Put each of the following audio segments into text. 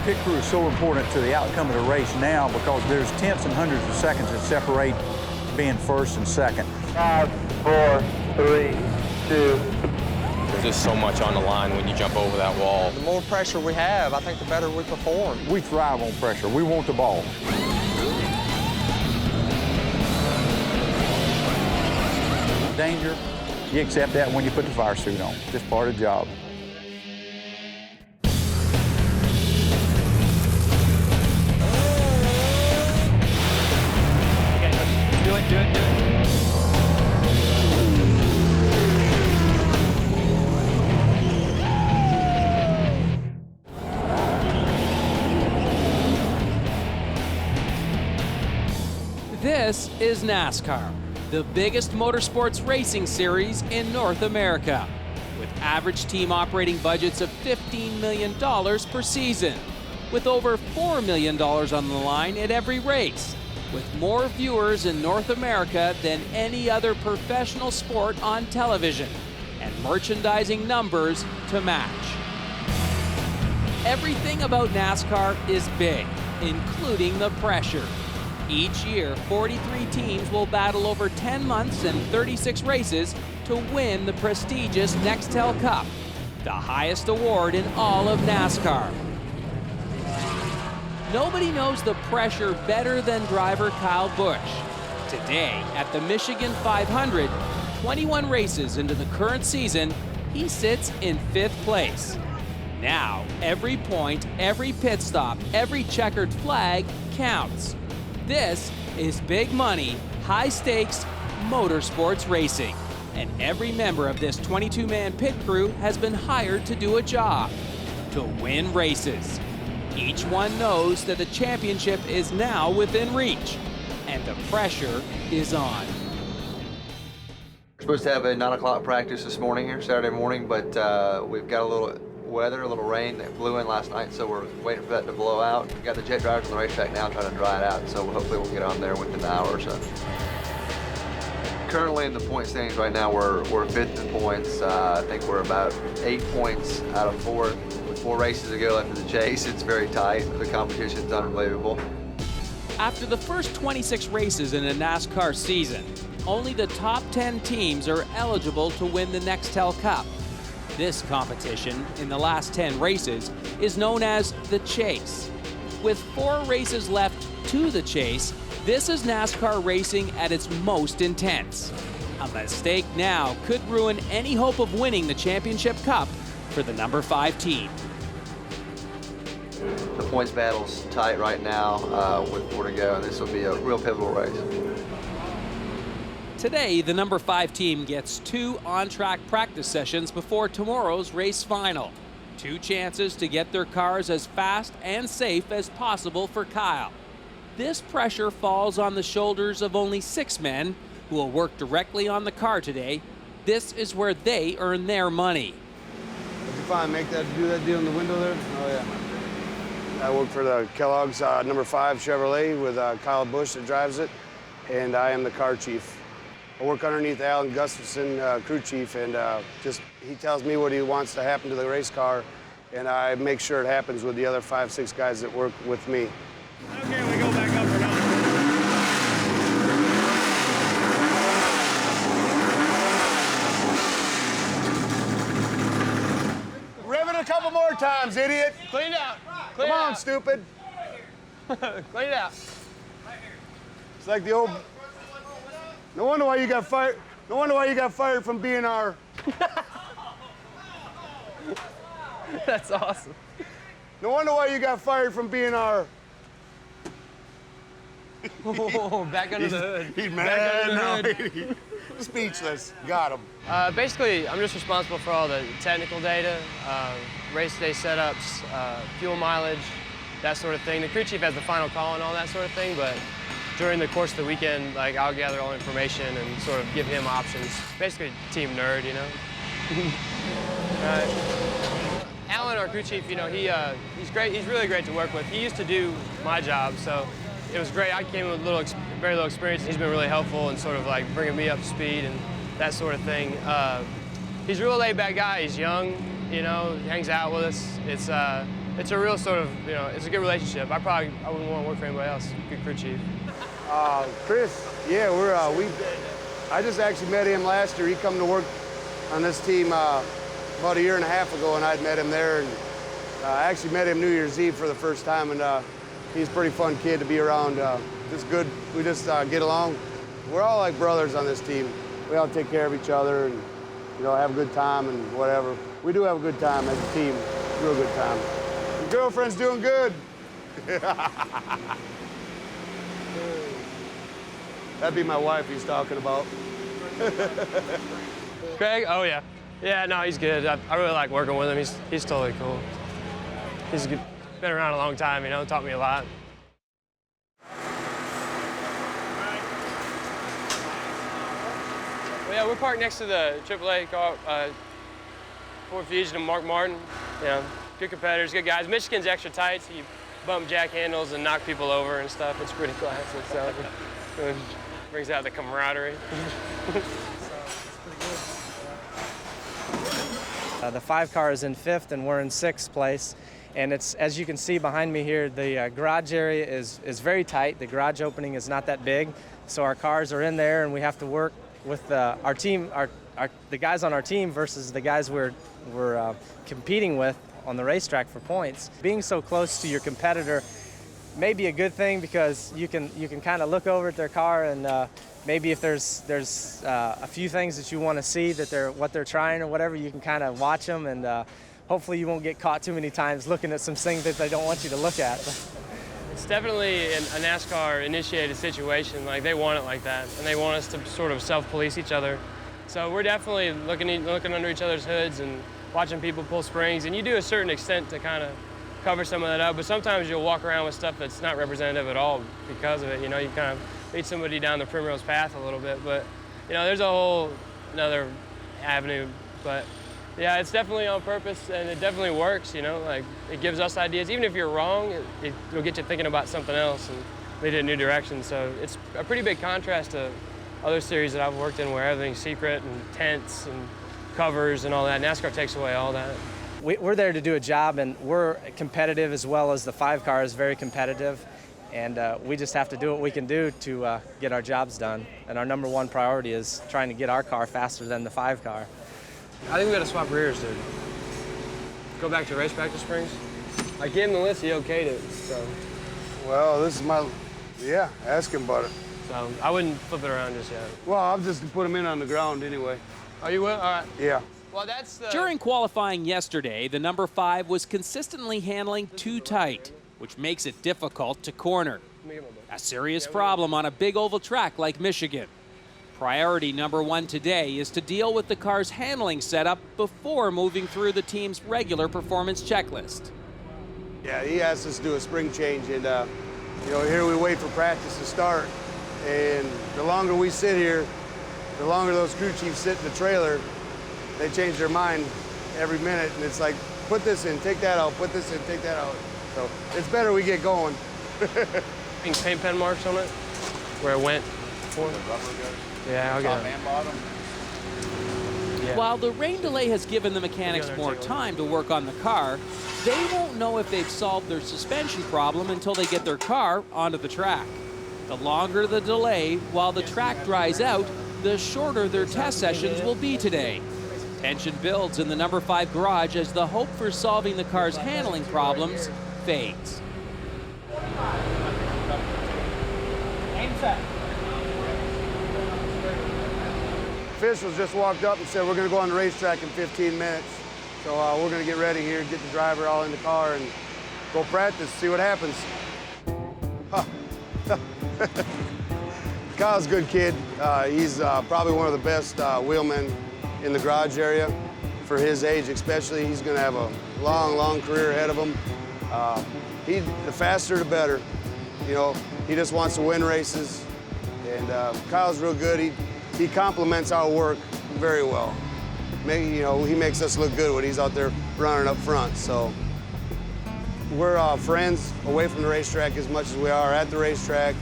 pit crew is so important to the outcome of the race now because there's tenths and hundreds of seconds that separate being first and second. 5, 4, 3, 2. There's just so much on the line when you jump over that wall. The more pressure we have, I think the better we perform. We thrive on pressure. We want the ball. Danger, you accept that when you put the fire suit on. Just part of the job. Do it. This is NASCAR, the biggest motorsports racing series in North America, with average team operating budgets of $15 million per season, with over $4 million on the line at every race, with more viewers in North America than any other professional sport on television, and merchandising numbers to match. Everything about NASCAR is big, including the pressure. Each year, 43 teams will battle over 10 months and 36 races to win the prestigious Nextel Cup, the highest award in all of NASCAR. Nobody knows the pressure better than driver Kyle Busch. Today, at the Michigan 500, 21 races into the current season, he sits in 5th place. Now, every point, every pit stop, every checkered flag counts. This is big money, high stakes motorsports racing. And every member of this 22-man pit crew has been hired to do a job, to win races. Each one knows that the championship is now within reach, and the pressure is on. We're supposed to have a 9 o'clock practice this morning here, Saturday morning, but we've got a little weather, a little rain that blew in last night, so we're waiting for that to blow out. We've got the jet drivers on the racetrack now trying to dry it out, so hopefully we'll get on there within an hour or so. Currently in the point standings right now, we're 5th in points. I think we're about 8 points out of 4. With 4 races to go after the chase, it's very tight. The competition's unbelievable. After the first 26 races in a NASCAR season, only the top 10 teams are eligible to win the Nextel Cup. This competition, in the last 10 races, is known as the Chase. With 4 races left to the Chase, this is NASCAR racing at its most intense. A mistake now could ruin any hope of winning the championship cup for the number 5 team. The points battle's tight right now with 4 to go, and this will be a real pivotal race. Today, the number 5 team gets 2 on-track practice sessions before tomorrow's race final. 2 chances to get their cars as fast and safe as possible for Kyle. This pressure falls on the shoulders of only 6 men who will work directly on the car today. This is where they earn their money. Did you finally do that deal in the window there? Oh, yeah. I work for the Kellogg's number 5 Chevrolet with Kyle Busch that drives it, and I am the car chief. I work underneath Alan Gustafson, crew chief, and he tells me what he wants to happen to the race car, and I make sure it happens with the other 5, 6 guys that work with me. Okay, we go back up or down. Rev it a couple more times, idiot. Clean it out. Come on, stupid. Clean it out. It's like the old... No wonder why you got fired. No wonder why you got fired from being our... That's awesome. No wonder why you got fired from being our... Oh, back under the hood. He's Back under the mad now. Speechless. Got him. Basically, I'm just responsible for all the technical data, race day setups, fuel mileage, that sort of thing. The crew chief has the final call on all that sort of thing, but during the course of the weekend, like, I'll gather all information and sort of give him options. Basically, team nerd, you know? Alan, our crew chief, you know, he's great. He's really great to work with. He used to do my job, so it was great. I came with very little experience. He's been really helpful and sort of like bringing me up to speed and that sort of thing. He's a real laid-back guy. He's young, you know, he hangs out with us. it's a real sort of, you know, it's a good relationship. I wouldn't want to work for anybody else. Good crew chief. Chris, yeah, I just actually met him last year. He come to work on this team about a year and a half ago, and I'd met him there. And I actually met him New Year's Eve for the first time, and he's a pretty fun kid to be around. Just good. We just get along. We're all like brothers on this team. We all take care of each other and, you know, have a good time and whatever. We do have a good time as a team, real good time. Your girlfriend's doing good. That'd be my wife he's talking about. Craig? Oh, yeah. Yeah, no, he's good. I really like working with him. He's totally cool. He's good. Been around a long time, you know, taught me a lot. Well, yeah, we're parked next to the AAA car, Ford Fusion and Mark Martin. You know, good competitors, good guys. Michigan's extra tight, so you bump jack handles and knock people over and stuff. It's pretty classic, so it brings out the camaraderie. The 5 car is in 5th and we're in 6th place. And it's, as you can see behind me here, the garage area is very tight. The garage opening is not that big. So our cars are in there and we have to work with our team, the guys on our team versus the guys we're competing with on the racetrack for points. Being so close to your competitor may be a good thing because you can kind of look over at their car and maybe if there's a few things that you want to see that what they're trying or whatever, you can kind of watch them and hopefully you won't get caught too many times looking at some things that they don't want you to look at. It's definitely a NASCAR-initiated situation. Like, they want it like that, and they want us to sort of self-police each other. So we're definitely looking under each other's hoods and watching people pull springs, and you do a certain extent to kind of cover some of that up, but sometimes you'll walk around with stuff that's not representative at all because of it. You know, you kind of lead somebody down the primrose path a little bit, but, you know, there's a whole another avenue, but yeah, it's definitely on purpose, and it definitely works, you know, like, it gives us ideas. Even if you're wrong, it'll get you thinking about something else and lead you in a new direction. So it's a pretty big contrast to other series that I've worked in where everything's secret and tents and covers and all that. NASCAR takes away all that. We're there to do a job, and we're competitive as well as the 5 car is very competitive. And we just have to do what we can do to get our jobs done. And our number one priority is trying to get our car faster than the 5 car. I think we got to swap rears, dude. Go back to race practice springs. I gave him the list, he okayed it, so. Well, this is yeah, ask him about it. So I wouldn't flip it around just yet. Well, I'll just put him in on the ground anyway. Oh, you will? All right. Yeah. Well, that's the... During qualifying yesterday, the number 5 was consistently handling too tight, which makes it difficult to corner. A serious problem on a big oval track like Michigan. Priority number 1 today is to deal with the car's handling setup before moving through the team's regular performance checklist. Yeah, he asked us to do a spring change, and you know, here we wait for practice to start. And the longer we sit here, the longer those crew chiefs sit in the trailer. They change their mind every minute, and it's like, put this in, take that out, put this in, take that out. So it's better we get going. Paint pen marks on it, where it went before. Yeah, I'll get it. Yeah. While the rain delay has given the mechanics more time to work on the car, they won't know if they've solved their suspension problem until they get their car onto the track. The longer the delay while the track dries out, the shorter their test sessions will be today. Tension builds in the number 5 garage as the hope for solving the car's handling problems fades. Officials just walked up and said we're going to go on the racetrack in 15 minutes. So we're going to get ready here, get the driver all in the car, and go practice, see what happens. Kyle's a good kid. He's probably one of the best wheelmen in the garage area for his age, especially. He's going to have a long, long career ahead of him. The faster, the better. You know, he just wants to win races, and Kyle's real good. He complements our work very well. You know, he makes us look good when he's out there running up front. So we're friends away from the racetrack as much as we are at the racetrack.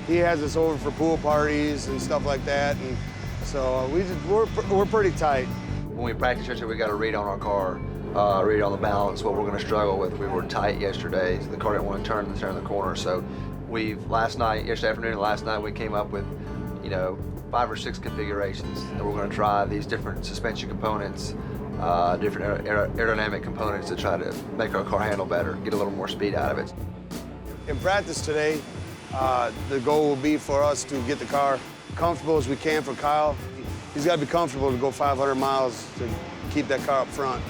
He has us over for pool parties and stuff like that, and so we're pretty tight. When we practice yesterday, we got a read on our car. read on the balance, what we're going to struggle with. We were tight yesterday. So the car didn't want to turn the corner. So yesterday afternoon and last night, we came up with, 5 or 6 configurations. And we're going to try these different suspension components, different aerodynamic components to try to make our car handle better, get a little more speed out of it. In practice today, the goal will be for us to get the car comfortable as we can for Kyle. He's got to be comfortable to go 500 miles to keep that car up front.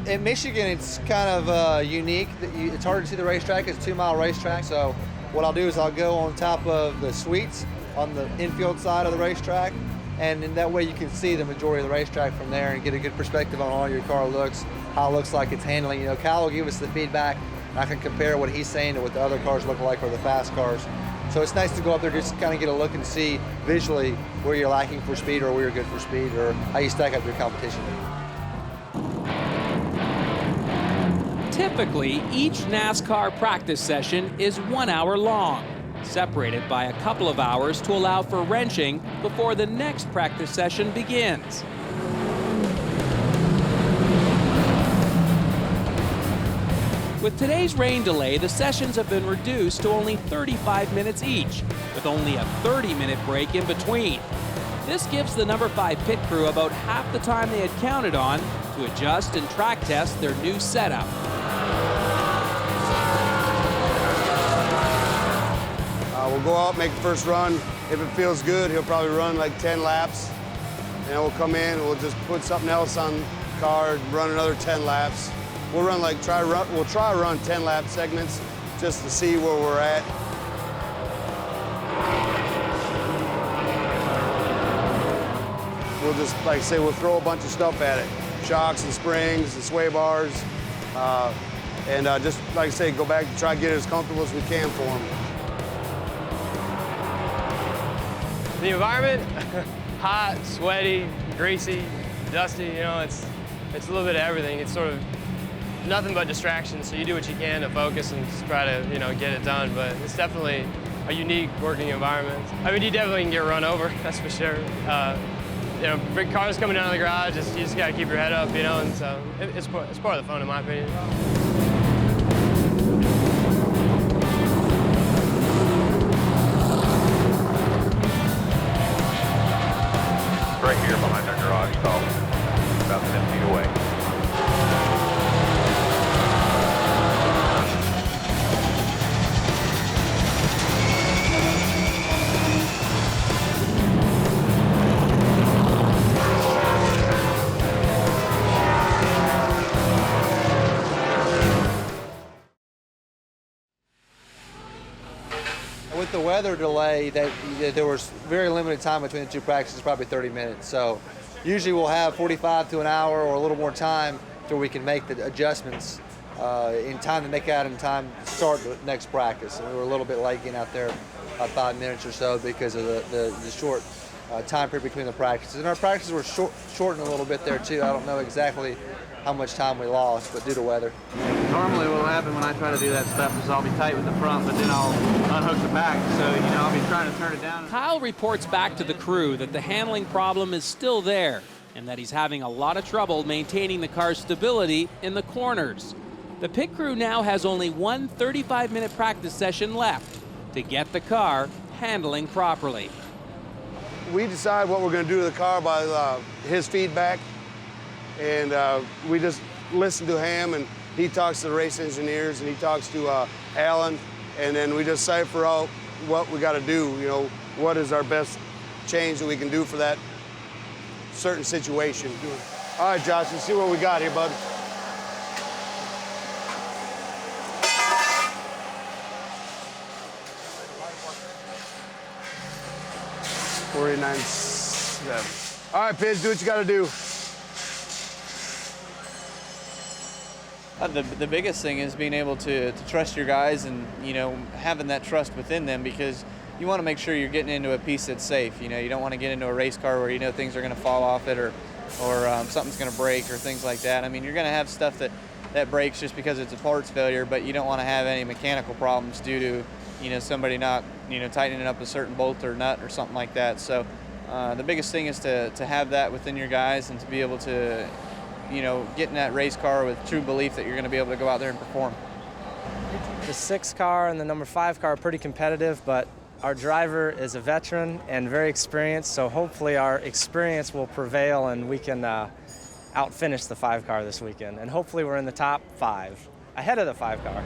In Michigan, it's kind of unique. It's hard to see the racetrack. It's a 2-mile racetrack. So what I'll do is I'll go on top of the suites on the infield side of the racetrack. And in that way you can see the majority of the racetrack from there and get a good perspective on how your car looks, how it looks like it's handling. Kyle will give us the feedback. I can compare what he's saying to what the other cars look like or the fast cars. So it's nice to go up there just kind of get a look and see visually where you're lacking for speed or where you're good for speed or how you stack up to your competition. Typically, each NASCAR practice session is 1 hour long, separated by a couple of hours to allow for wrenching before the next practice session begins. With today's rain delay, the sessions have been reduced to only 35 minutes each, with only a 30-minute break in between. This gives the number 5 pit crew about half the time they had counted on to adjust and track test their new setup. We'll go out, make the first run. If it feels good, he'll probably run like 10 laps. And then we'll come in, we'll just put something else on the car, run another 10 laps. We'll try to run 10 lap segments just to see where we're at. We'll just, like I say, we'll throw a bunch of stuff at it. Shocks and springs and sway bars. Just, like I say, go back and try to get it as comfortable as we can for him. The environment, hot, sweaty, greasy, dusty, it's a little bit of everything. It's sort of nothing but distractions, so you do what you can to focus and just try to, get it done, but it's definitely a unique working environment. I mean, you definitely can get run over, that's for sure. Big cars coming down to the garage, you just gotta keep your head up, and so it's part of the fun, in my opinion. Right here behind our garage, so about 10 feet away. With the weather delay, there was very limited time between the 2 practices, probably 30 minutes. So usually we'll have 45 to an hour or a little more time till we can make the adjustments in time to make out in time to start the next practice. And we were a little bit late getting out there, about 5 minutes or so because of the short time period between the practices. And our practices were shortened a little bit there too. I don't know exactly how much time we lost, but due to weather. Normally what will happen when I try to do that stuff is I'll be tight with the front, but then I'll unhook the back, so I'll be trying to turn it down. Kyle reports back to the crew that the handling problem is still there and that he's having a lot of trouble maintaining the car's stability in the corners. The pit crew now has only one 35-minute practice session left to get the car handling properly. We decide what we're going to do to the car by his feedback, and we just listen to him, and he talks to the race engineers, and he talks to Alan, and then we just cipher out what we got to do, what is our best change that we can do for that certain situation. All right, Josh, let's see what we got here, bud. $49.7. All right, Piz, do what you got to do. The biggest thing is being able to trust your guys and, having that trust within them, because you want to make sure you're getting into a piece that's safe. You don't want to get into a race car where things are going to fall off it or something's going to break or things like that. I mean, you're going to have stuff that breaks just because it's a parts failure, but you don't want to have any mechanical problems due to, somebody not, tightening up a certain bolt or nut or something like that. So The biggest thing is to have that within your guys and to be able to, get in that race car with true belief that you're going to be able to go out there and perform. The 6 car and the number 5 car are pretty competitive, but our driver is a veteran and very experienced, so hopefully our experience will prevail and we can outfinish the 5 car this weekend. And hopefully we're in the top 5, ahead of the 5 car.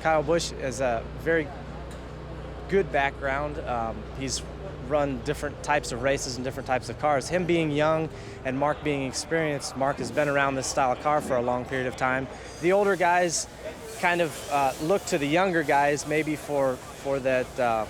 Kyle Busch is a very good background. He's run different types of races and different types of cars. Him being young and Mark being experienced, Mark has been around this style of car for a long period of time. The older guys kind of look to the younger guys maybe for that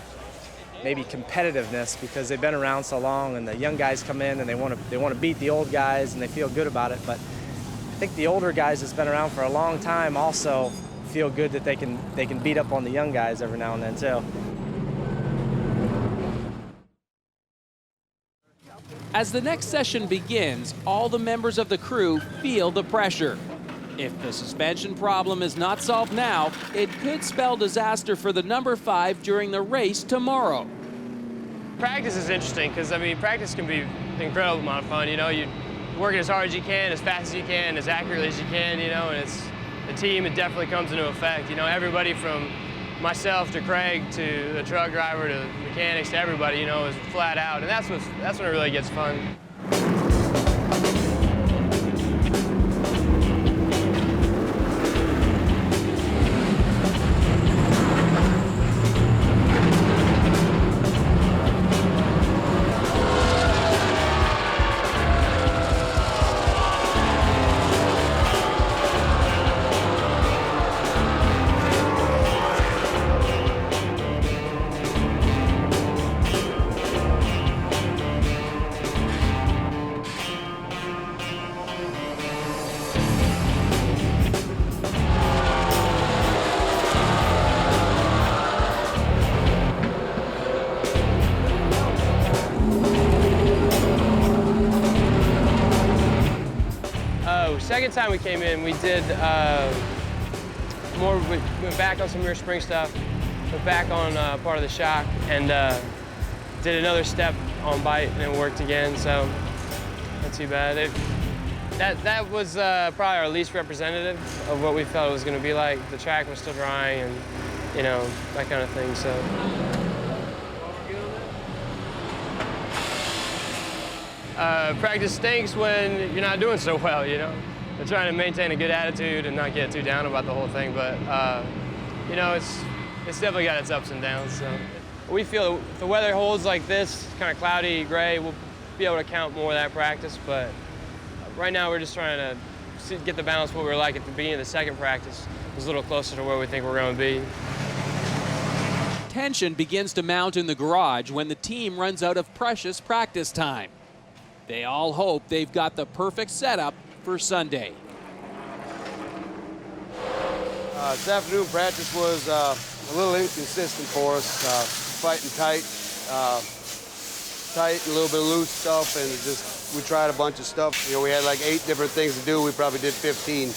maybe competitiveness, because they've been around so long, and the young guys come in and they want to beat the old guys and they feel good about it. But I think the older guys that's been around for a long time also feel good that they can beat up on the young guys every now and then too. As the next session begins, all the members of the crew feel the pressure. If the suspension problem is not solved now, it could spell disaster for the number 5 during the race tomorrow. Practice is interesting because, practice can be an incredible amount of fun. You work as hard as you can, as fast as you can, as accurately as you can, and it's the team, it definitely comes into effect. Everybody from myself to Craig to the truck driver to mechanics to everybody, is flat out, and that's when it really gets fun. Second time we came in, we did we went back on some rear spring stuff, went back on part of the shock, and did another step on bite, and it worked again, so not too bad. That was probably our least representative of what we felt it was going to be like. The track was still drying, and that kind of thing, so. Practice stinks when you're not doing so well, We're trying to maintain a good attitude and not get too down about the whole thing, but it's definitely got its ups and downs. So we feel if the weather holds like this, kind of cloudy, gray, we'll be able to count more of that practice. But right now we're just trying to get the balance of what we were like at the beginning of the second practice. It was a little closer to where we think we're going to be. Tension begins to mount in the garage when the team runs out of precious practice time. They all hope they've got the perfect setup for Sunday. This afternoon practice was a little inconsistent for us, fighting tight, a little bit of loose stuff, and we tried a bunch of stuff. We had like 8 different things to do. We probably did 15.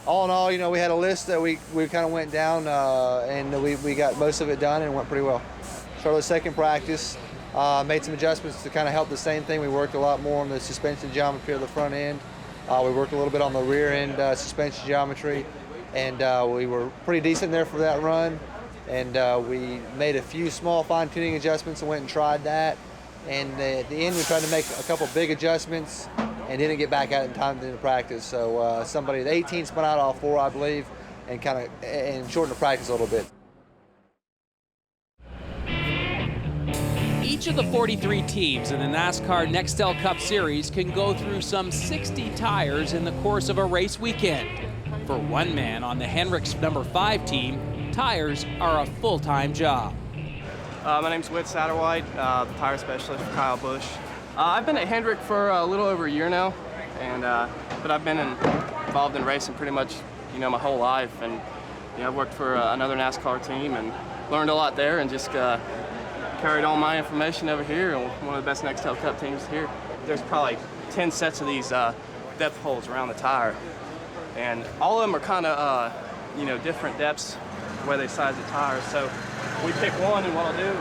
All in all, we had a list that we kind of went down, and we got most of it done, and it went pretty well. Started the second practice. Made some adjustments to kind of help the same thing. We worked a lot more on the suspension geometry of the front end. We worked a little bit on the rear end suspension geometry, and we were pretty decent there for that run. And we made a few small fine-tuning adjustments and went and tried that. And at the end, we tried to make a couple big adjustments and didn't get back out in time to practice. So the 18 spun out all 4, I believe, and shortened the practice a little bit. Each of the 43 teams in the NASCAR Nextel Cup Series can go through some 60 tires in the course of a race weekend. For one man on the Hendricks number 5 team, tires are a full-time job. My name's Whit Satterwhite, the tire specialist for Kyle Busch. I've been at Hendrick for a little over a year now, but I've been involved in racing pretty much my whole life, and I've worked for another NASCAR team and learned a lot there, and just carried all my information over here, and one of the best Nextel Cup teams here. There's probably 10 sets of these depth holes around the tire, and all of them are kind of different depths the way they size the tires. So we pick one, and what I'll do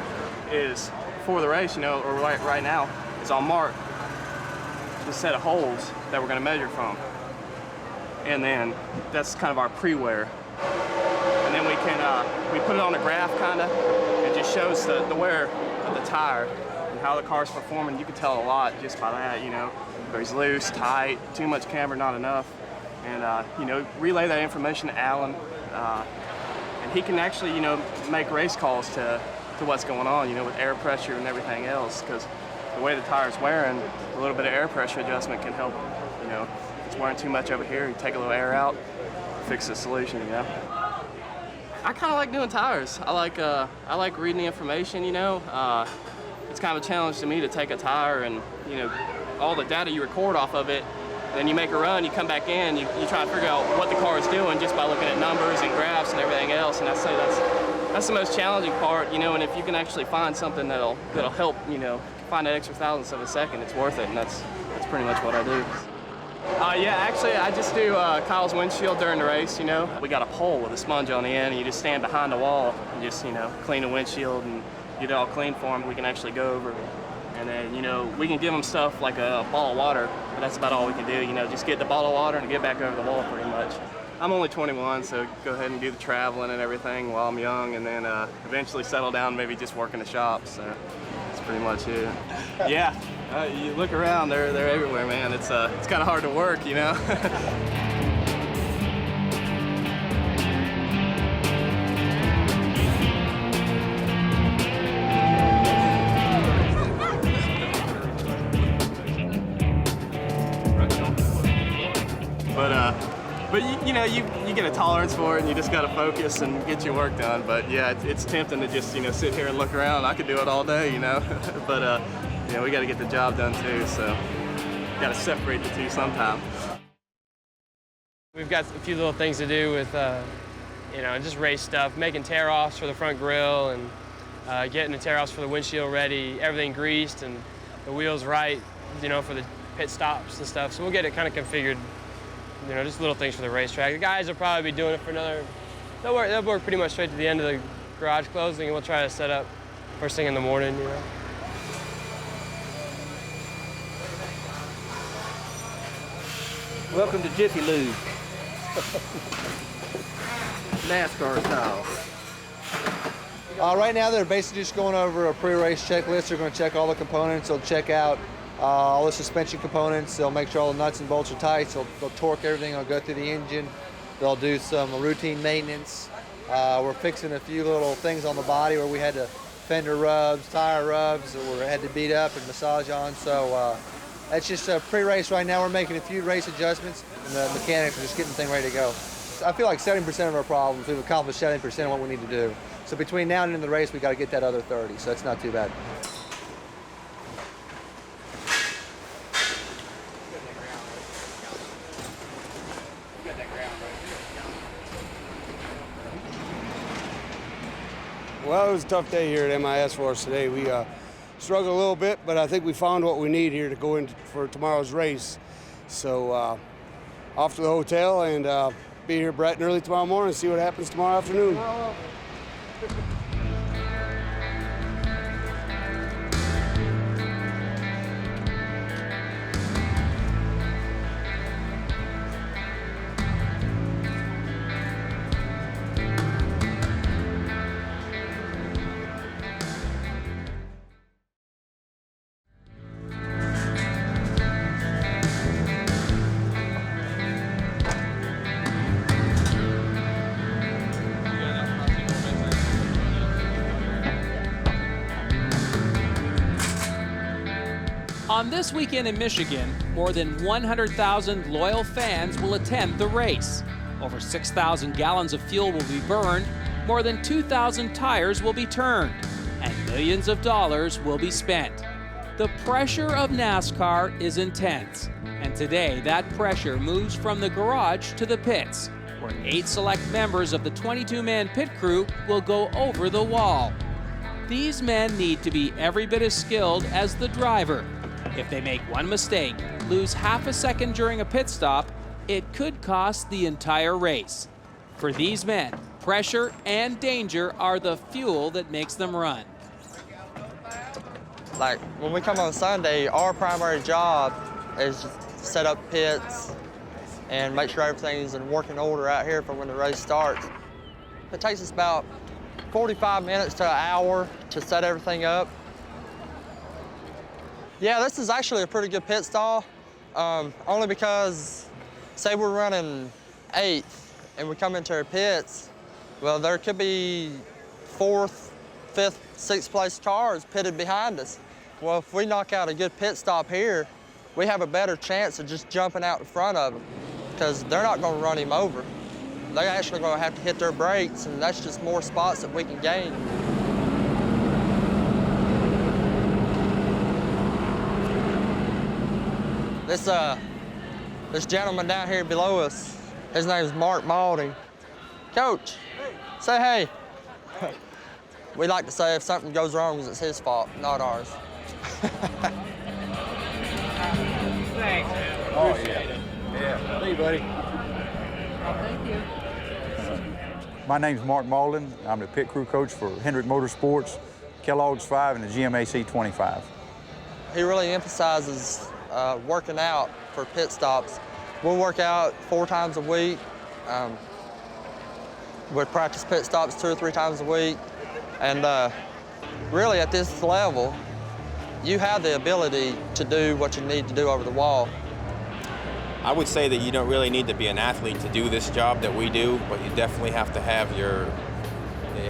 is before the race, you know, or right now, is I'll mark the set of holes that we're going to measure from. And then that's kind of our pre-wear. And then we put it on a graph kind of. It just shows the wear of the tire and how the car's performing. You can tell a lot just by that, you know. Whether he's loose, tight, too much camber, not enough. And, you know, relay that information to Alan. And he can actually, you know, make race calls to what's going on, you know, with air pressure and everything else, because the way the tire's wearing, a little bit of air pressure adjustment can help, you know. If it's wearing too much over here, you take a little air out, fix the solution, you know. I kind of like doing tires. I like reading the information, you know. It's kind of a challenge to me to take a tire and, you know, all the data you record off of it, then you make a run, you come back in, you try to figure out what the car is doing just by looking at numbers and graphs and everything else. And I say that's the most challenging part, you know. And if you can actually find something that'll help, you know, find that extra thousandths of a second, it's worth it. And that's pretty much what I do. Yeah, actually, I just do Kyle's windshield during the race, you know. We got a pole with a sponge on the end, and you just stand behind the wall and just, you know, clean the windshield and get it all clean for him. We can actually go over. And then, you know, we can give them stuff like a bottle of water, but that's about all we can do, you know, just get the bottle of water and get back over the wall pretty much. I'm only 21, so go ahead and do the traveling and everything while I'm young, and then eventually settle down, maybe just work in the shop, so that's pretty much it. Yeah, you look around, they're everywhere, man. It's kind of hard to work, you know. But you know, you get a tolerance for it, and you just got to focus and get your work done. But yeah, it's tempting to just, you know, sit here and look around. I could do it all day, you know. But you know, we got to get the job done too. So got to separate the two sometime. We've got a few little things to do with, you know, just race stuff, making tear-offs for the front grille and getting the tear-offs for the windshield ready, everything greased and the wheels right, you know, for the pit stops and stuff. So we'll get it kind of configured. You know, just little things for the racetrack. The guys will probably be doing it for another, they'll work pretty much straight to the end of the garage closing, and we'll try to set up first thing in the morning, you know. Welcome to Jiffy Lube. NASCAR style. Right now they're basically just going over a pre-race checklist. They're going to check all the components. They'll check out all the suspension components. They'll make sure all the nuts and bolts are tight. So they'll torque everything. They'll go through the engine. They'll do some routine maintenance. We're fixing a few little things on the body where we had to fender rubs, tire rubs that we had to beat up and massage on. So that's just a pre-race right now. We're making a few race adjustments, and the mechanics are just getting the thing ready to go. I feel like 70% of our problems, we've accomplished 70% of what we need to do. So between now and the end of the race, we got to get that other 30. So that's not too bad. Well, it was a tough day here at MIS for us today. We struggled a little bit, but I think we found what we need here to go in for tomorrow's race. So off to the hotel and be here bright and early tomorrow morning and see what happens tomorrow afternoon. On this weekend in Michigan, more than 100,000 loyal fans will attend the race. Over 6,000 gallons of fuel will be burned, more than 2,000 tires will be turned, and millions of dollars will be spent. The pressure of NASCAR is intense, and today that pressure moves from the garage to the pits, where 8 select members of the 22-man pit crew will go over the wall. These men need to be every bit as skilled as the driver. If they make one mistake, lose half a second during a pit stop, it could cost the entire race. For these men, pressure and danger are the fuel that makes them run. Like, when we come on Sunday, our primary job is just set up pits and make sure everything's in working order out here for when the race starts. It takes us about 45 minutes to an hour to set everything up. Yeah, this is actually a pretty good pit stall, only because, say we're running 8th and we come into our pits, well, there could be 4th, 5th, 6th place cars pitted behind us. Well, if we knock out a good pit stop here, we have a better chance of just jumping out in front of them, because they're not going to run him over. They're actually going to have to hit their brakes, and that's just more spots that we can gain. This gentleman down here below us, his name's Mark Maulding. Coach, say hey. We like to say if something goes wrong, it's his fault, not ours. Thanks, man. Oh, Appreciate it. Yeah. See you, buddy. Thank you. My name's Mark Maulding. I'm the pit crew coach for Hendrick Motorsports, Kellogg's 5, and the GMAC 25. He really emphasizes working out for pit stops. We'll work out 4 times a week. We'll practice pit stops 2 or 3 times a week. And really at this level, you have the ability to do what you need to do over the wall. I would say that you don't really need to be an athlete to do this job that we do, but you definitely have to have your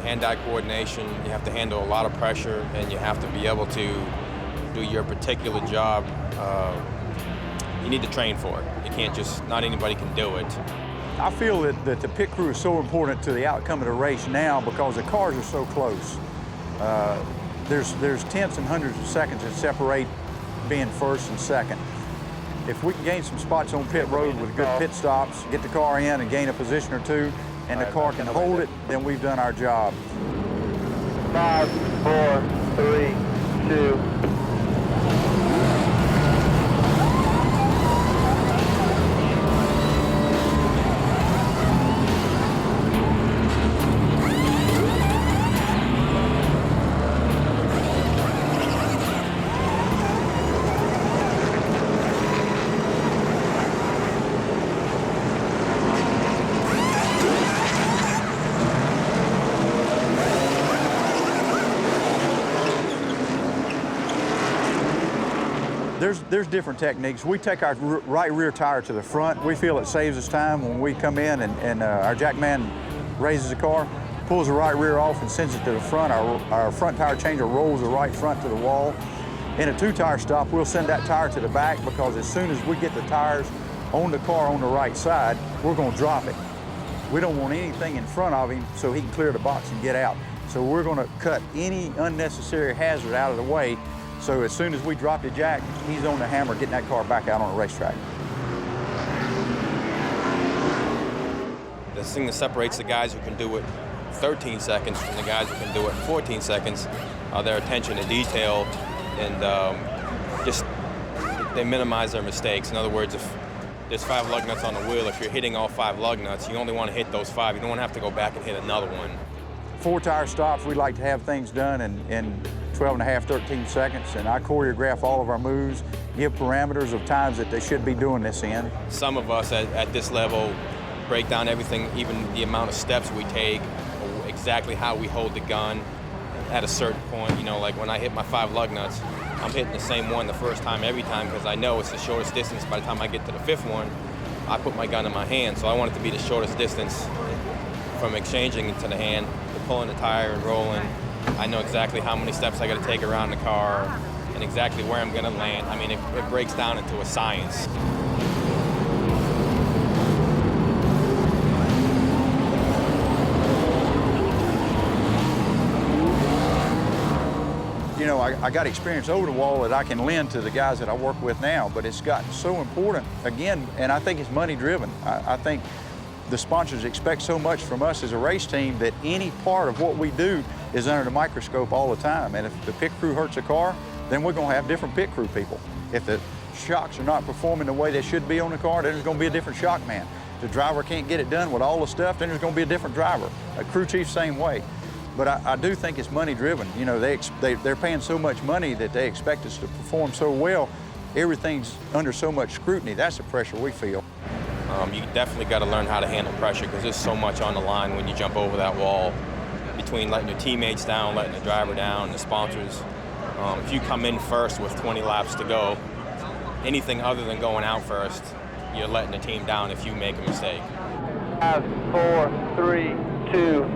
hand-eye coordination, you have to handle a lot of pressure, and you have to be able to do your particular job. You need to train for it. You can't just, not anybody can do it. I feel that the pit crew is so important to the outcome of the race now because the cars are so close. There's tenths and hundreds of seconds that separate being first and second. If we can gain some spots on pit road with good pit stops, get the car in and gain a position or 2, and the car can hold it, then we've done our job. 5, 4, 3, 2. There's different techniques. We take our right rear tire to the front. We feel it saves us time when we come in and our jack man raises the car, pulls the right rear off and sends it to the front. Our front tire changer rolls the right front to the wall. In a 2-tire stop, we'll send that tire to the back because as soon as we get the tires on the car on the right side, we're going to drop it. We don't want anything in front of him so he can clear the box and get out. So we're going to cut any unnecessary hazard out of the way. So as soon as we drop the jack, he's on the hammer getting that car back out on the racetrack. The thing that separates the guys who can do it 13 seconds from the guys who can do it in 14 seconds are their attention to detail and just they minimize their mistakes. In other words, if there's 5 lug nuts on the wheel, if you're hitting all 5 lug nuts, you only want to hit those 5. You don't want to have to go back and hit another one. 4-tire stops, we like to have things done in 12 and a half, 13 seconds, and I choreograph all of our moves, give parameters of times that they should be doing this in. Some of us at this level break down everything, even the amount of steps we take, exactly how we hold the gun at a certain point. You know, like when I hit my 5 lug nuts, I'm hitting the same one the first time every time because I know it's the shortest distance. By the time I get to the 5th one, I put my gun in my hand, so I want it to be the shortest distance from exchanging it to the hand to pulling the tire and rolling. I know exactly how many steps I got to take around the car and exactly where I'm going to land. I mean, it breaks down into a science. You know, I got experience over the wall that I can lend to the guys that I work with now, but it's gotten so important, again, and I think it's money driven. I think the sponsors expect so much from us as a race team that any part of what we do is under the microscope all the time. And if the pit crew hurts a car, then we're going to have different pit crew people. If the shocks are not performing the way they should be on the car, then there's going to be a different shock man. If the driver can't get it done with all the stuff, then there's going to be a different driver. A crew chief, same way. But I do think it's money driven. You know, they're paying so much money that they expect us to perform so well. Everything's under so much scrutiny. That's the pressure we feel. You definitely got to learn how to handle pressure because there's so much on the line when you jump over that wall between letting your teammates down, letting the driver down, the sponsors. If you come in first with 20 laps to go, anything other than going out first, you're letting the team down if you make a mistake. 5, 4, 3, 2.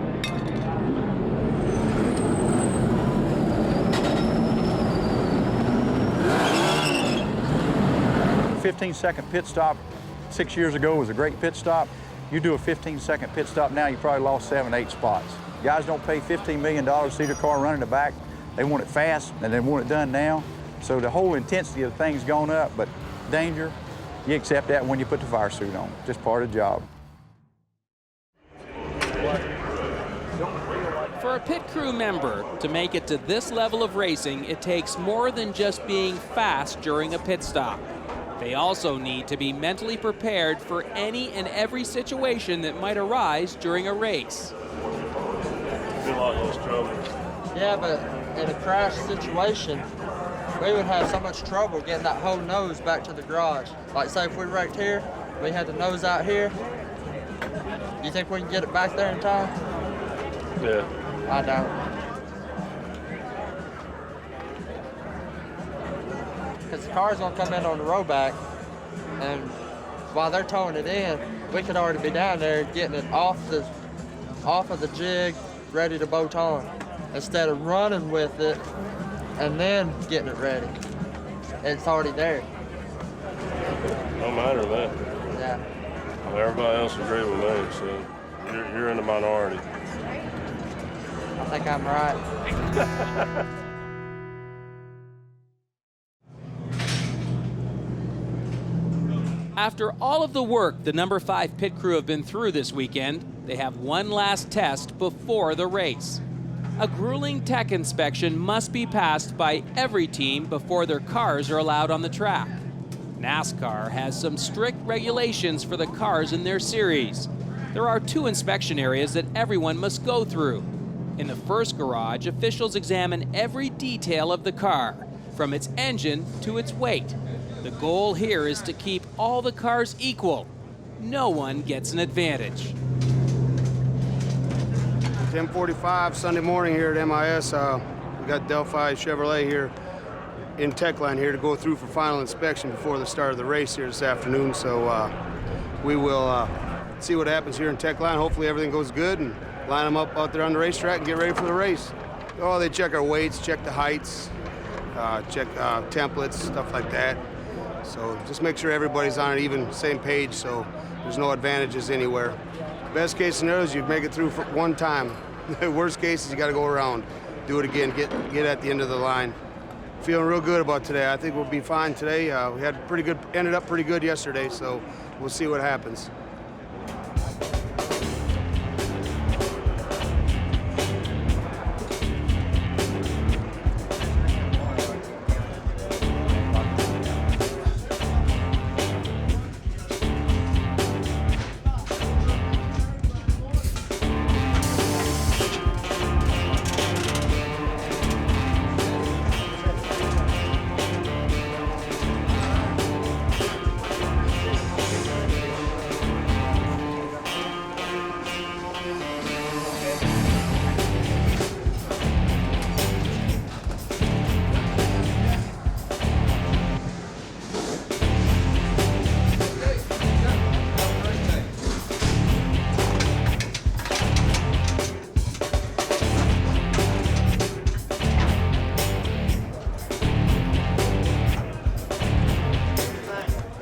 15-second pit stop 6 years ago was a great pit stop. You do a 15-second pit stop now, you probably lost 7, 8 spots. Guys don't pay $15 million to see their car run in the back. They want it fast and they want it done now. So the whole intensity of the thing's gone up, but danger, you accept that when you put the fire suit on. Just part of the job. For a pit crew member to make it to this level of racing, it takes more than just being fast during a pit stop. They also need to be mentally prepared for any and every situation that might arise during a race. Yeah, but in a crash situation, we would have so much trouble getting that whole nose back to the garage. Like say if we wrecked here, we had the nose out here. You think we can get it back there in time? Yeah. I don't. Because the car's gonna come in on the row back, and while they're towing it in, we could already be down there getting it off of the jig, ready to bolt on, instead of running with it and then getting it ready. It's already there. No matter that. Yeah. Everybody else agrees with me, so you're in the minority. I think I'm right. After all of the work the number 5 pit crew have been through this weekend, they have one last test before the race. A grueling tech inspection must be passed by every team before their cars are allowed on the track. NASCAR has some strict regulations for the cars in their series. There are 2 inspection areas that everyone must go through. In the first garage, officials examine every detail of the car, from its engine to its weight. The goal here is to keep all the cars equal. No one gets an advantage. 10:45 Sunday morning here at MIS. We got Delphi Chevrolet here in tech line here to go through for final inspection before the start of the race here this afternoon. So we will see what happens here in tech line. Hopefully everything goes good and line them up out there on the racetrack and get ready for the race. Oh, they check our weights, check the heights, check templates, stuff like that. So just make sure everybody's on an even same page so there's no advantages anywhere. Best case scenario is you make it through for one time. Worst case is you got to go around, do it again, get at the end of the line. Feeling real good about today. I think we'll be fine today. We had ended up pretty good yesterday, so we'll see what happens.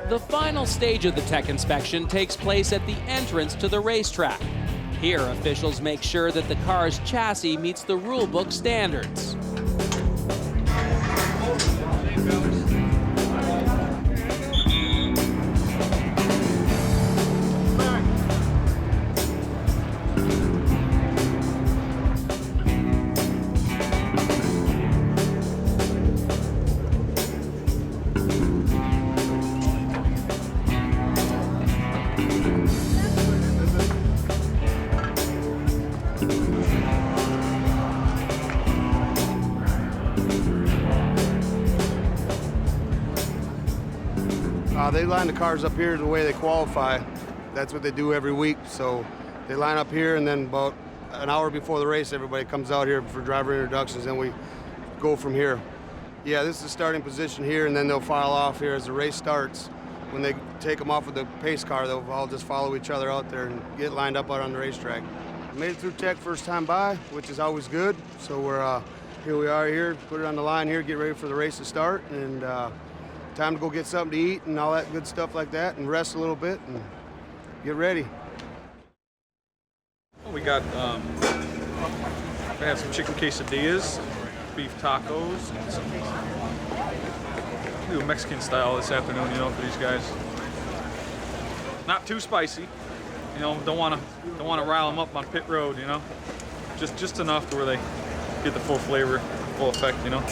The final stage of the tech inspection takes place at the entrance to the racetrack. Here, officials make sure that the car's chassis meets the rulebook standards. they line the cars up here the way they qualify. That's what they do every week. So they line up here, and then about an hour before the race, everybody comes out here for driver introductions, and we go from here. Yeah, this is the starting position here, and then they'll file off here as the race starts. When they take them off with the pace car, they'll all just follow each other out there and get lined up out on the racetrack. Made it through tech first time by, which is always good. So we're here we are here, put it on the line here, get ready for the race to start, and time to go get something to eat and all that good stuff like that, and rest a little bit and get ready. We got we have some chicken quesadillas, beef tacos, and some do a Mexican style this afternoon, you know, for these guys. Not too spicy, you know. Don't want to rile them up on pit road, you know. Just enough to where they get the full flavor, full effect, you know.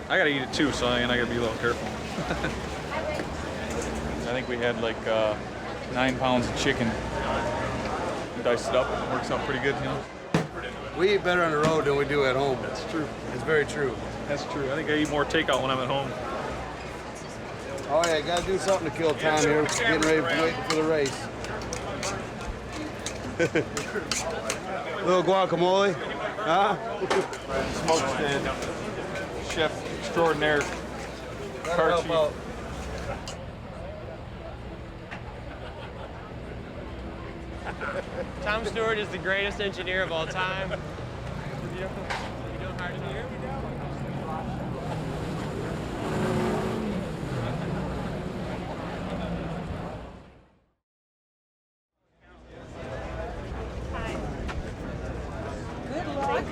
I gotta eat it too, so I gotta be a little careful. I think we had like 9 pounds of chicken. Diced it up, it works out pretty good, you know. We eat better on the road than we do at home. That's true. It's very true. That's true. I think I eat more takeout when I'm at home. Oh yeah, gotta do something to kill time here. Getting ready, waiting for the race. Little guacamole, huh? Smoke stand, chef extraordinaire, car chief. Tom Stewart is the greatest engineer of all time. You know hard to hear? Good luck.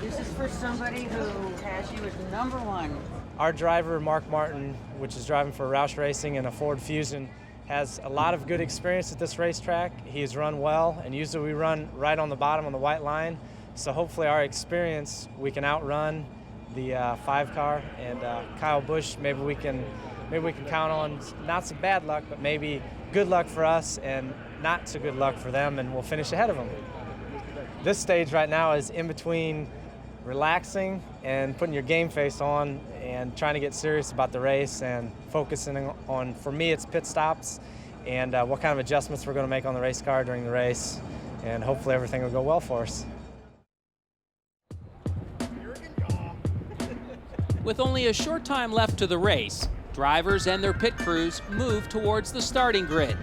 This is for somebody who has you as #1. Our driver, Mark Martin, which is driving for Roush Racing in a Ford Fusion, has a lot of good experience at this racetrack. He's run well, and usually we run right on the bottom on the white line. So hopefully our experience, we can outrun the 5 car, and Kyle Busch, maybe we can count on not so bad luck, but maybe good luck for us and not so good luck for them, and we'll finish ahead of them. This stage right now is in between relaxing and putting your game face on and trying to get serious about the race and focusing on, for me, it's pit stops and what kind of adjustments we're going to make on the race car during the race, and hopefully everything will go well for us. With only a short time left to the race, drivers and their pit crews move towards the starting grid.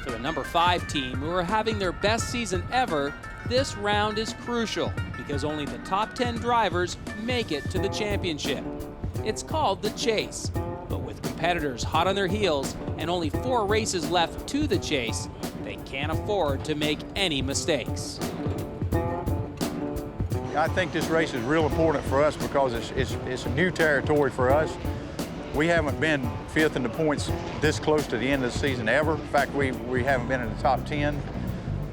For the number 5 team, who are having their best season ever, this round is crucial because only the top 10 drivers make it to the championship. It's called the chase, but with competitors hot on their heels and only 4 races left to the chase, they can't afford to make any mistakes. I think this race is real important for us because it's a new territory for us. We haven't been 5th in the points this close to the end of the season ever. In fact, we haven't been in the top 10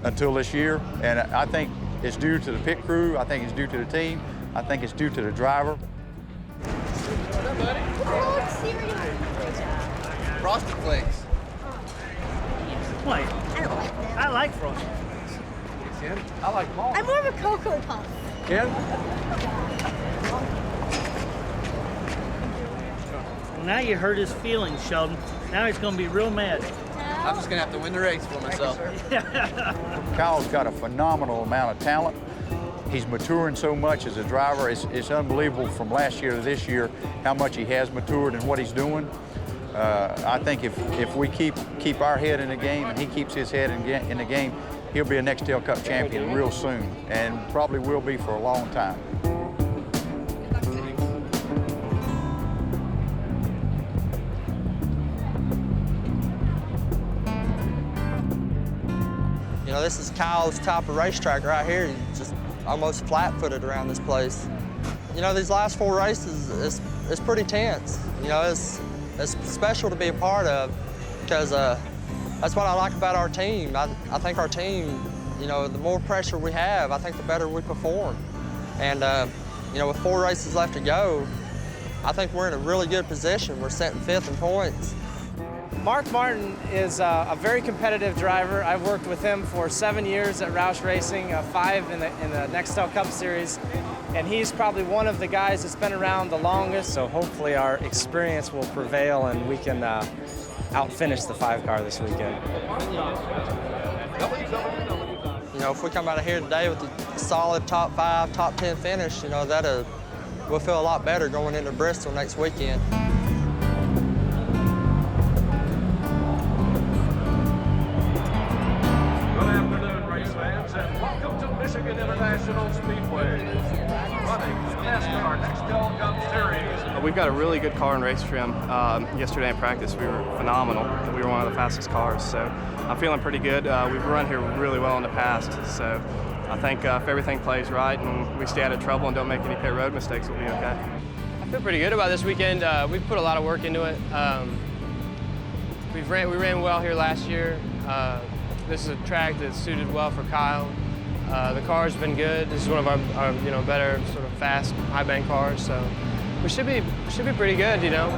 until this year, and I think it's due to the pit crew. I think it's due to the team. I think it's due to the driver. What up, buddy? Frosted Flakes. Wait, I don't like them. I like Frosted Flakes. Ken? I like them all. I'm more of a Cocoa Puff. Ken? Well, now you hurt his feelings, Sheldon. Now he's going to be real mad. I'm just going to have to win the race for myself. Kyle's got a phenomenal amount of talent. He's maturing so much as a driver. It's unbelievable from last year to this year how much he has matured and what he's doing. I think if we keep our head in the game and he keeps his head in the game, he'll be a Nextel Cup champion real soon, and probably will be for a long time. You know, this is Kyle's type of racetrack right here. He's just almost flat-footed around this place. You know, these last 4 races, it's pretty tense. You know, it's special to be a part of because that's what I like about our team. I think our team, you know, the more pressure we have, I think the better we perform. And, you know, with 4 races left to go, I think we're in a really good position. We're sitting 5th in points. Mark Martin is a very competitive driver. I've worked with him for 7 years at Roush Racing, 5 in the Nextel Cup Series, and he's probably one of the guys that's been around the longest. So hopefully our experience will prevail and we can outfinish the 5 car this weekend. You know, if we come out of here today with a solid top 5, top 10 finish, you know, we'll feel a lot better going into Bristol next weekend. Good afternoon, race fans, and welcome to Michigan International Speedway. Running the NASCAR Nextel Cup Series. We've got a really good car and race trim. Yesterday in practice, we were phenomenal. We were one of the fastest cars, so I'm feeling pretty good. We've run here really well in the past, so I think if everything plays right and we stay out of trouble and don't make any pit road mistakes, we'll be okay. I feel pretty good about this weekend. We've put a lot of work into it. We ran well here last year. This is a track that's suited well for Kyle. The car's been good. This is one of our better sort of fast high bank cars, so we should be pretty good, you know.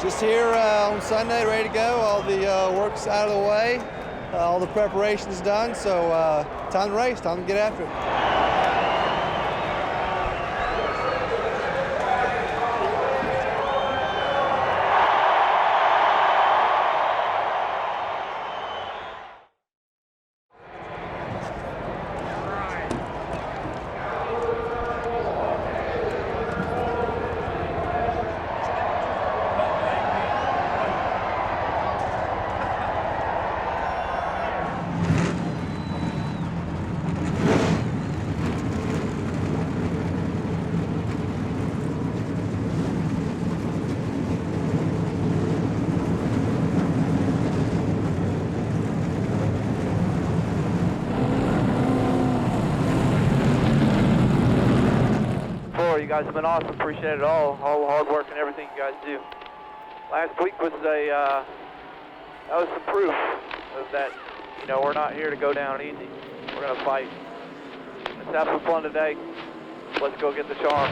Just here on Sunday, ready to go. All the work's out of the way. All the preparation's done, so time to race, time to get after it. You guys have been awesome. Appreciate it all the hard work and everything you guys do. Last week was that was some proof of that. You know, we're not here to go down easy. We're gonna fight. Let's have some fun today. Let's go get the charm.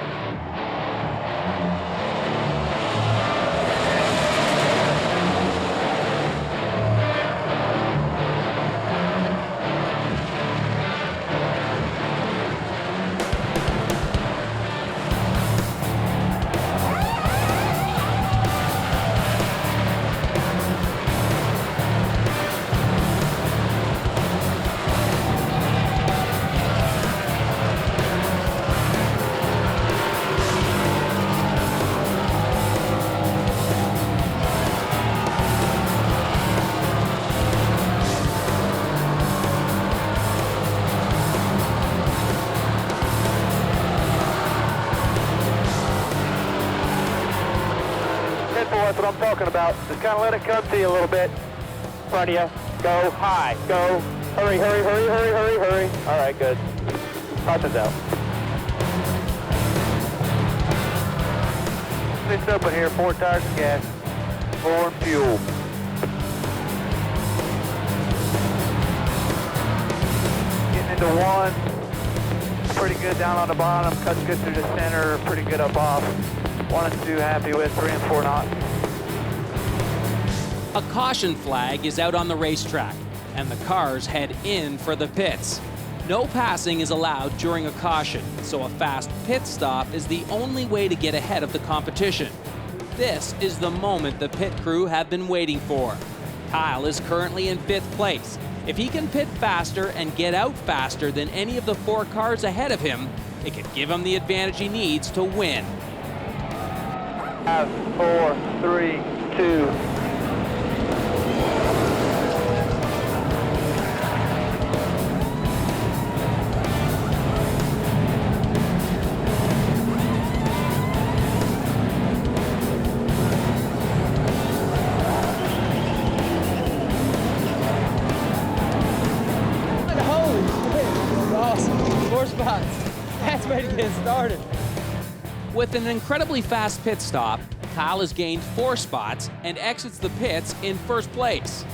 That's what I'm talking about. Just kind of let it come to you a little bit. In front of you. Go high. Go. Hurry, hurry, hurry, hurry, hurry, hurry. All right, good. Caution's out. Fixed up in here. 4 tires of gas. 4 fuel. Getting into 1. Pretty good down on the bottom. Cuts good through the center. Pretty good up off. 1 and 2 happy with. 3 and 4 not. A caution flag is out on the racetrack, and the cars head in for the pits. No passing is allowed during a caution, so a fast pit stop is the only way to get ahead of the competition. This is the moment the pit crew have been waiting for. Kyle is currently in 5th place, If he can pit faster and get out faster than any of the 4 cars ahead of him, it could give him the advantage he needs to win. 5, 4, 3, 2. That's ready to get started. With an incredibly fast pit stop, Kyle has gained 4 spots and exits the pits in first place.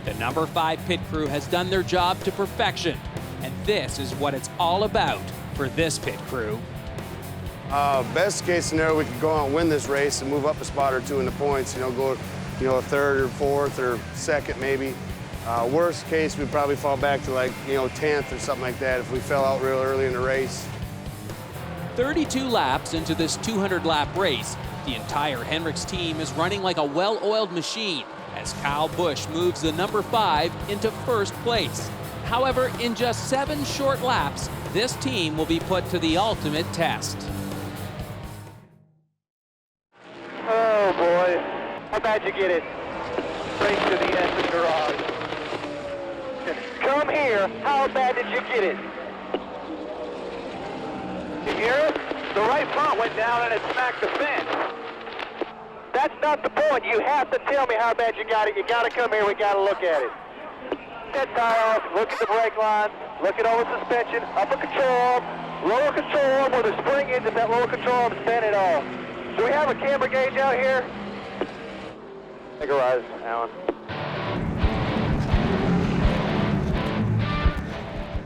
The number 5 pit crew has done their job to perfection, and this is what it's all about for this pit crew. Best case scenario, we could go out and win this race and move up a spot or 2 in the points. Go, a 3rd or 4th or 2nd maybe. Worst case, we'd probably fall back to 10th or something like that if we fell out real early in the race. 32 laps into this 200-lap race, the entire Hendricks team is running like a well-oiled machine as Kyle Busch moves the number 5 into first place. However, in just 7 short laps, this team will be put to the ultimate test. Oh boy, how bad you get it? Straight to the end of the garage. Come here, how bad did you get it? You hear it? The right front went down and it smacked the fence. That's not the point. You have to tell me how bad you got it. You got to come here. We got to look at it. That tire off. Look at the brake line. Look at all the suspension. Upper control arm. Lower control arm where the spring is. If that lower control arm is bent at all. Do we have a camber gauge out here? Take a rise, Alan.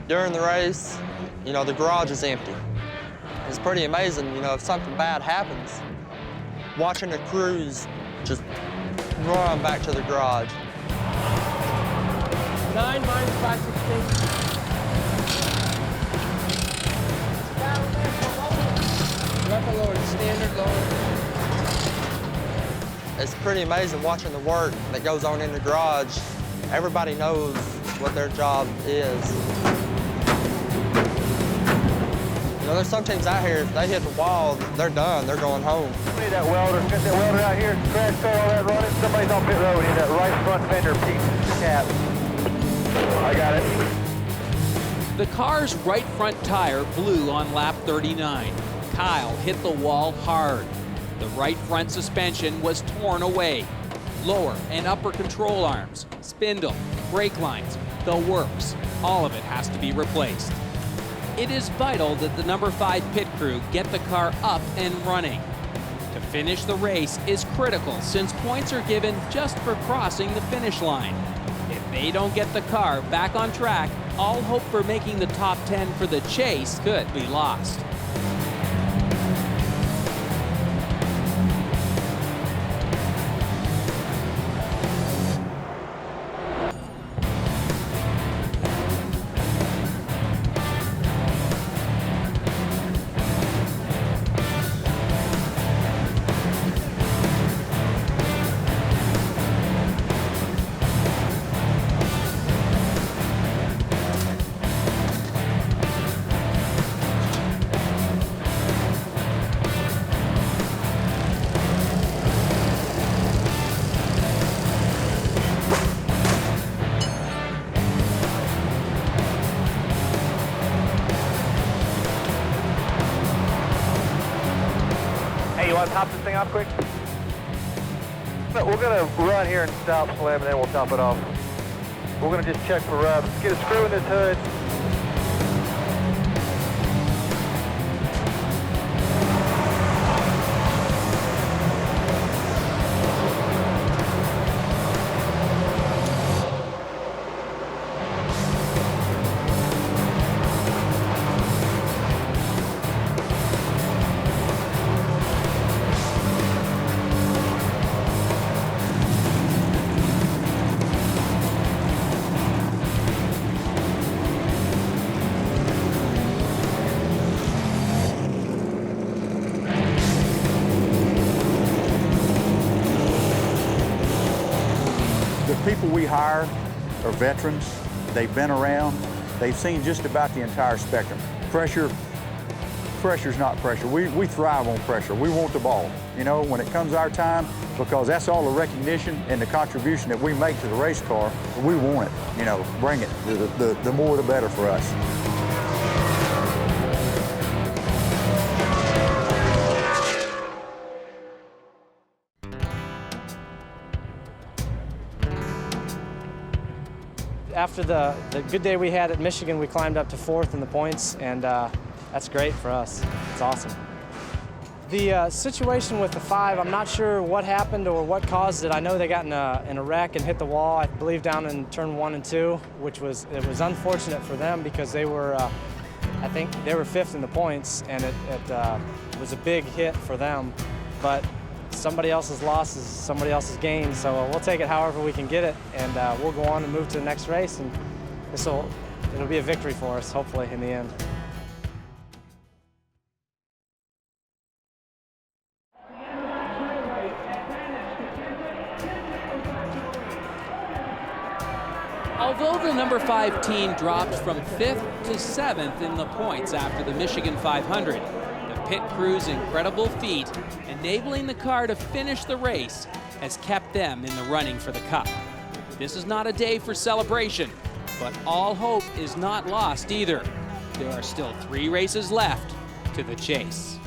During the race, the garage is empty. It's pretty amazing, if something bad happens, watching the crews just run back to the garage. 9 minus 516. Rough lower, standard lower. It's pretty amazing watching the work that goes on in the garage. Everybody knows what their job is. There's some teams out here, if they hit the wall, they're done, they're going home. Need that welder, get that welder out here, crash car, all that running. Somebody's on pit road in that right front fender piece cap. I got it. The car's right front tire blew on lap 39. Kyle hit the wall hard. The right front suspension was torn away. Lower and upper control arms, spindle, brake lines, the works, all of it has to be replaced. It is vital that the number 5 pit crew get the car up and running. To finish the race is critical since points are given just for crossing the finish line. If they don't get the car back on track, all hope for making the top 10 for the chase could be lost. You want to top this thing off quick? No, we're going to run here and stop slam, and then we'll top it off. We're going to just check for rubs. Let's get a screw in this hood. The people we hire are veterans. they've been around, they've seen just about the entire spectrum. Pressure's not pressure. We thrive on pressure. We want the ball, you know, when it comes our time, because that's all the recognition and the contribution that we make to the race car. We want it, you know, bring it. The more the better for us. After the good day we had at Michigan, we climbed up to 4th in the points, and that's great for us. It's awesome. The situation with the 5, I'm not sure what happened or what caused it. I know they got in a wreck and hit the wall, I believe down in turn 1 and 2, which was unfortunate for them because they were, I think they were 5th in the points, and it was a big hit for them. But somebody else's loss is somebody else's gain, so we'll take it however we can get it, and we'll go on and move to the next race, and it'll be a victory for us, hopefully, in the end. Although the number 5 team dropped from 5th to 7th in the points after the Michigan 500, the pit crew's incredible feat, enabling the car to finish the race, has kept them in the running for the Cup. This is not a day for celebration, but all hope is not lost either. There are still 3 races left to the chase.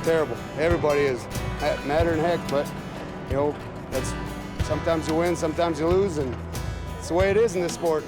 Terrible. Everybody is madder than heck, but you know, that's sometimes you win, sometimes you lose, and it's the way it is in this sport.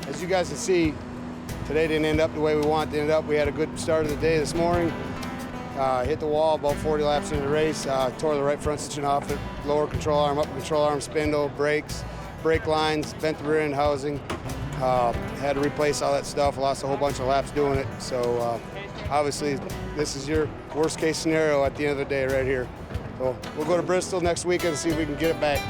As you guys can see, today didn't end up the way we wanted to end up. We had a good start of the day this morning. Hit the wall about 40 laps into the race, tore the right front suspension off it, lower control arm, upper control arm, spindle, brakes, brake lines, bent the rear end housing. Had to replace all that stuff, lost a whole bunch of laps doing it. So obviously this is your worst case scenario at the end of the day right here. So we'll go to Bristol next weekend and see if we can get it back.